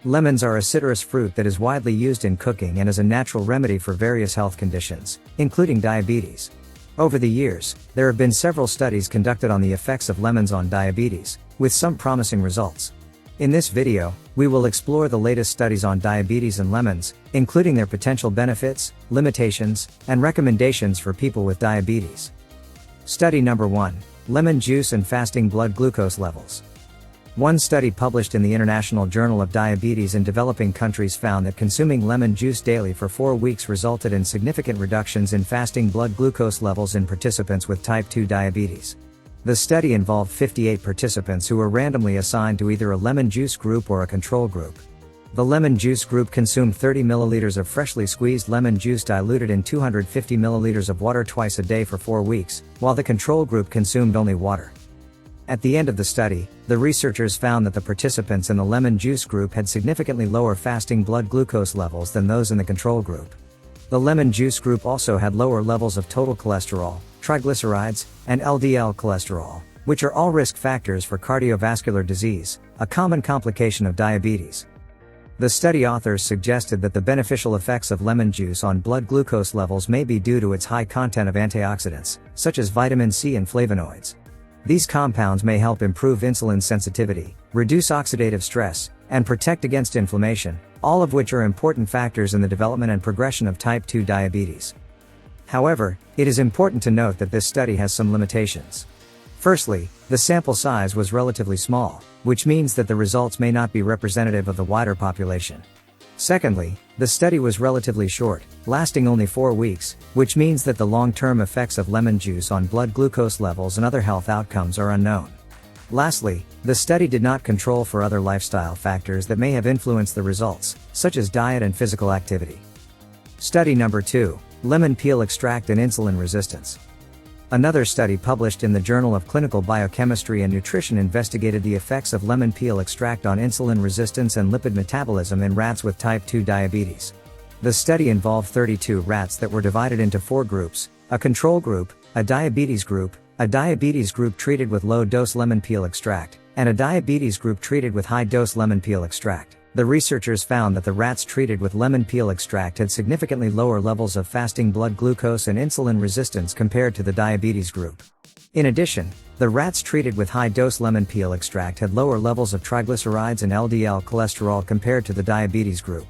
Lemons are a citrus fruit that is widely used in cooking and as a natural remedy for various health conditions, including diabetes. Over the years, there have been several studies conducted on the effects of lemons on diabetes, with some promising results. In this video, we will explore the latest studies on diabetes and lemons, including their potential benefits, limitations, and recommendations for people with diabetes. Study number 1. Lemon juice and fasting blood glucose levels. One study published in the International Journal of Diabetes in Developing Countries found that consuming lemon juice daily for 4 weeks resulted in significant reductions in fasting blood glucose levels in participants with type 2 diabetes. The study involved 58 participants who were randomly assigned to either a lemon juice group or a control group. The lemon juice group consumed 30 milliliters of freshly squeezed lemon juice diluted in 250 milliliters of water twice a day for 4 weeks, while the control group consumed only water. At the end of the study, the researchers found that the participants in the lemon juice group had significantly lower fasting blood glucose levels than those in the control group. The lemon juice group also had lower levels of total cholesterol, triglycerides, and LDL cholesterol, which are all risk factors for cardiovascular disease, a common complication of diabetes. The study authors suggested that the beneficial effects of lemon juice on blood glucose levels may be due to its high content of antioxidants, such as vitamin C and flavonoids. These compounds may help improve insulin sensitivity, reduce oxidative stress, and protect against inflammation, all of which are important factors in the development and progression of type 2 diabetes. However, it is important to note that this study has some limitations. Firstly, the sample size was relatively small, which means that the results may not be representative of the wider population. Secondly, the study was relatively short, lasting only 4 weeks, which means that the long-term effects of lemon juice on blood glucose levels and other health outcomes are unknown. Lastly, the study did not control for other lifestyle factors that may have influenced the results, such as diet and physical activity. Study number 2. Lemon peel extract and insulin resistance. Another study published in the Journal of Clinical Biochemistry and Nutrition investigated the effects of lemon peel extract on insulin resistance and lipid metabolism in rats with type 2 diabetes. The study involved 32 rats that were divided into 4 groups: a control group, a diabetes group treated with low-dose lemon peel extract, and a diabetes group treated with high-dose lemon peel extract. The researchers found that the rats treated with lemon peel extract had significantly lower levels of fasting blood glucose and insulin resistance compared to the diabetes group. In addition, the rats treated with high-dose lemon peel extract had lower levels of triglycerides and LDL cholesterol compared to the diabetes group.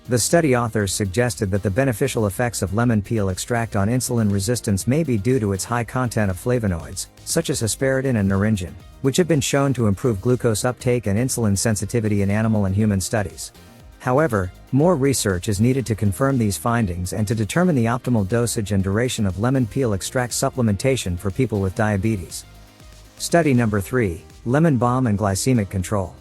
The study authors suggested that the beneficial effects of lemon peel extract on insulin resistance may be due to its high content of flavonoids, such as hesperidin and naringin, which have been shown to improve glucose uptake and insulin sensitivity in animal and human studies. However, more research is needed to confirm these findings and to determine the optimal dosage and duration of lemon peel extract supplementation for people with diabetes. Study number 3. Lemon balm and glycemic control.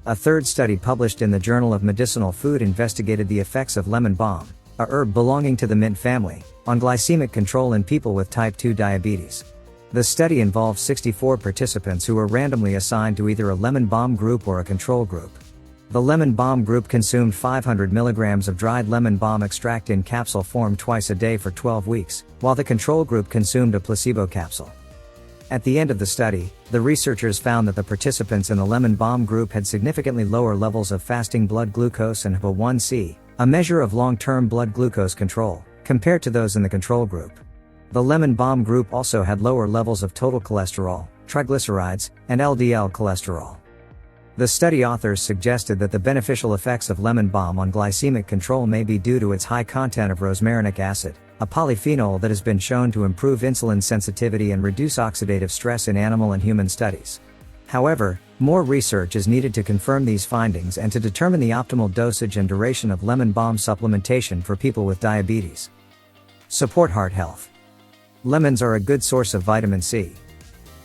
A third study published in the Journal of Medicinal Food investigated the effects of lemon balm, a herb belonging to the mint family, on glycemic control in people with type 2 diabetes. The study involved 64 participants who were randomly assigned to either a lemon balm group or a control group. The lemon balm group consumed 500 milligrams of dried lemon balm extract in capsule form twice a day for 12 weeks, while the control group consumed a placebo capsule. At the end of the study, the researchers found that the participants in the lemon balm group had significantly lower levels of fasting blood glucose and HbA1c, a measure of long-term blood glucose control, compared to those in the control group. The lemon balm group also had lower levels of total cholesterol, triglycerides, and LDL cholesterol. The study authors suggested that the beneficial effects of lemon balm on glycemic control may be due to its high content of rosmarinic acid, a polyphenol that has been shown to improve insulin sensitivity and reduce oxidative stress in animal and human studies. However, more research is needed to confirm these findings and to determine the optimal dosage and duration of lemon balm supplementation for people with diabetes. Support heart health. Lemons are a good source of vitamin C.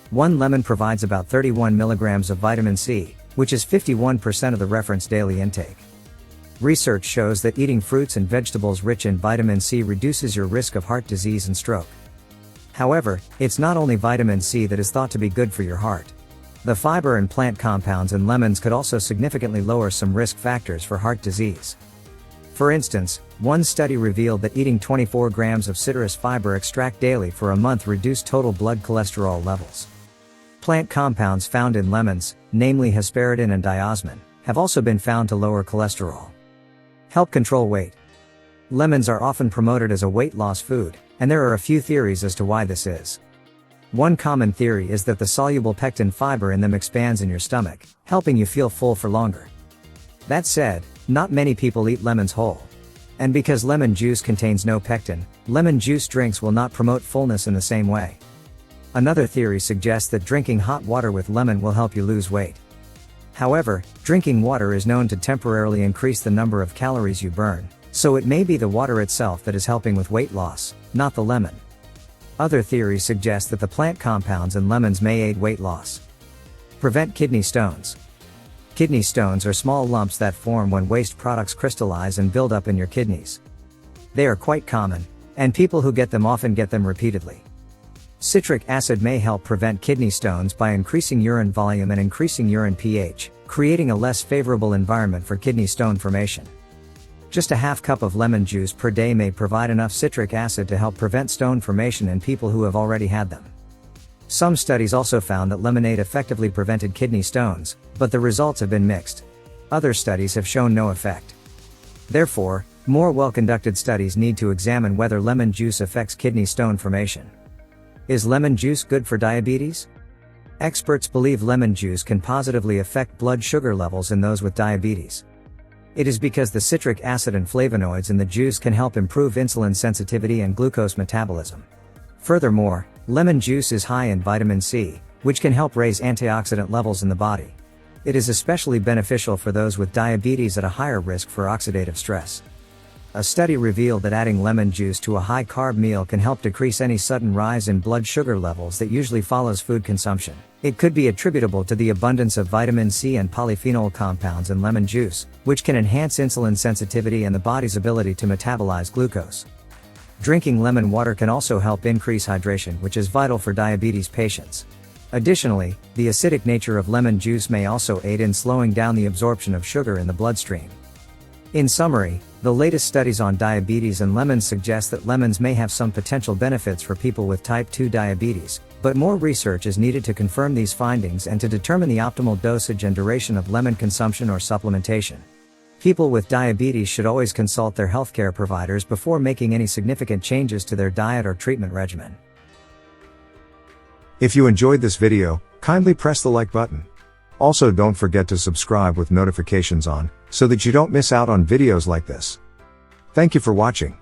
One lemon provides about 31 milligrams of vitamin C, which is 51% of the reference daily intake. Research shows that eating fruits and vegetables rich in vitamin C reduces your risk of heart disease and stroke. However, it's not only vitamin C that is thought to be good for your heart. The fiber and plant compounds in lemons could also significantly lower some risk factors for heart disease. For instance, one study revealed that eating 24 grams of citrus fiber extract daily for a month reduced total blood cholesterol levels. Plant compounds found in lemons, namely hesperidin and diosmin, have also been found to lower cholesterol. Help control weight. Lemons are often promoted as a weight loss food, and there are a few theories as to why this is. One common theory is that the soluble pectin fiber in them expands in your stomach, helping you feel full for longer. That said, not many people eat lemons whole. And because lemon juice contains no pectin, lemon juice drinks will not promote fullness in the same way. Another theory suggests that drinking hot water with lemon will help you lose weight. However, drinking water is known to temporarily increase the number of calories you burn, so it may be the water itself that is helping with weight loss, not the lemon. Other theories suggest that the plant compounds in lemons may aid weight loss. Prevent kidney stones. Kidney stones are small lumps that form when waste products crystallize and build up in your kidneys. They are quite common, and people who get them often get them repeatedly. Citric acid may help prevent kidney stones by increasing urine volume and increasing urine pH, creating a less favorable environment for kidney stone formation. Just a half cup of lemon juice per day may provide enough citric acid to help prevent stone formation in people who have already had them. Some studies also found that lemonade effectively prevented kidney stones, but the results have been mixed. Other studies have shown no effect. Therefore, more well-conducted studies need to examine whether lemon juice affects kidney stone formation. Is lemon juice good for diabetes? Experts believe lemon juice can positively affect blood sugar levels in those with diabetes. It is because the citric acid and flavonoids in the juice can help improve insulin sensitivity and glucose metabolism. Furthermore, lemon juice is high in vitamin C, which can help raise antioxidant levels in the body. It is especially beneficial for those with diabetes at a higher risk for oxidative stress. A study revealed that adding lemon juice to a high-carb meal can help decrease any sudden rise in blood sugar levels that usually follows food consumption. It could be attributable to the abundance of vitamin C and polyphenol compounds in lemon juice, which can enhance insulin sensitivity and the body's ability to metabolize glucose. Drinking lemon water can also help increase hydration, which is vital for diabetes patients. Additionally, the acidic nature of lemon juice may also aid in slowing down the absorption of sugar in the bloodstream. In summary, the latest studies on diabetes and lemons suggest that lemons may have some potential benefits for people with type 2 diabetes, but more research is needed to confirm these findings and to determine the optimal dosage and duration of lemon consumption or supplementation. People with diabetes should always consult their healthcare providers before making any significant changes to their diet or treatment regimen. If you enjoyed this video, kindly press the like button. Also, don't forget to subscribe with notifications on, so that you don't miss out on videos like this. Thank you for watching.